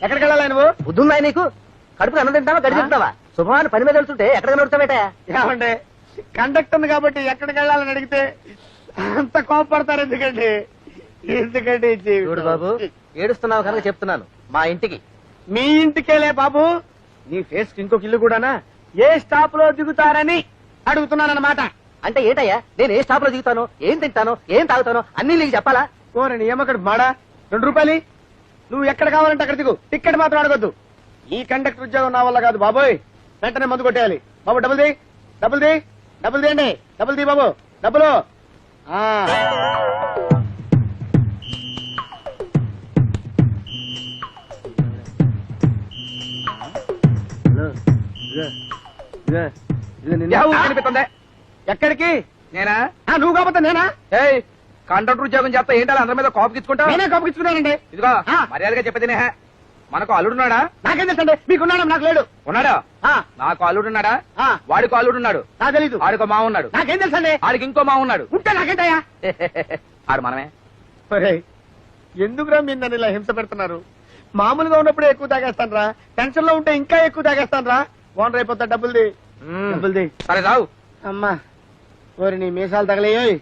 ఎక్కడికి వెళ్ళాలి నువ్వు? బుద్ధుందా నీకు? కడుపుకి అన్నం తింటావా గడి తింటావా? శుభమాన్ని పని మీద వెళ్తుంటే ఎక్కడ నడుస్తావేట? ఏమండి కండక్టర్ కాబట్టి ఎక్కడికి వెళ్ళాలని అడిగితే అంత కోపడతారు ఎందుకండి? ఎందుకండి చూడు బాబు, ఏడుస్తున్నావు కనుక చెప్తున్నాను, మా ఇంటికి. మీ ఇంటికేలే బాబు, నీ ఫేస్ కి ఇంకొక ఇల్లు కూడానా? ఏ స్టాప్ లో దిగుతారని అడుగుతున్నానన్నమాట. అంటే ఏంటయ్యా, నేను ఏ స్టాప్ లో దిగుతాను, ఏం తింటాను, ఏం తాగుతాను అన్ని నీకు చెప్పాలా? ఓరని ఏమక్కడ మాడా 2 రూపాయలు నువ్వు ఎక్కడ కావాలంటే అక్కడ దిగు, టికెట్ మాత్రం అడగొద్దు. ఈ కండక్టర్ ఉద్యోగం నా వల్ల కాదు బాబోయ్, వెంటనే మందు కొట్టేయాలి. బాబు డబ్బులు ది, డబ్బులు ది, డబ్బులు తీయండి, డబ్బులు ది బాబు, డబ్బులు. కనిపిస్తుంది. ఎక్కడికి? నేనా? నువ్వు కాకపోతే నేనా? ఏయ్, కండక్టర్ ఉద్యోగం చేస్తా ఏంటాలి అందరి మీద కోపకిచ్చుకుంటా? నేనే కోపకిచ్చుకున్నానండి. ఇదిగో మర్యాదగా చెప్పేది నేహ, మనకు అల్లుడున్నాడా? నాకేం తెలుసండి, మీకున్నాడా? నాకు లేడు. ఉన్నాడా? నాకు అల్లుడున్నాడా? వాడికి అల్లుడున్నాడు. నాకు తెలీదు. ఆడికో మా ఉన్నాడు. నాకేం తెలుసండి? ఆడికి ఇంకో మా ఉన్నాడు. ఉంటే నాకేంటయ్యా? ఆడు మనమే. ఎందుకురా మీరు నన్ను ఇలా హింస పెడుతున్నారు? మామూలుగా ఉన్నప్పుడే ఎక్కువ తాగేస్తాను రా, టెన్షన్ లో ఉంటే ఇంకా ఎక్కువ తాగేస్తాను రా. ఓనర్ అయిపోతా. డబ్బుల్ది, డబ్బుల్ది. సరే రావు. అమ్మా ఓరి నీ మీసాలు తగలేయోయ్.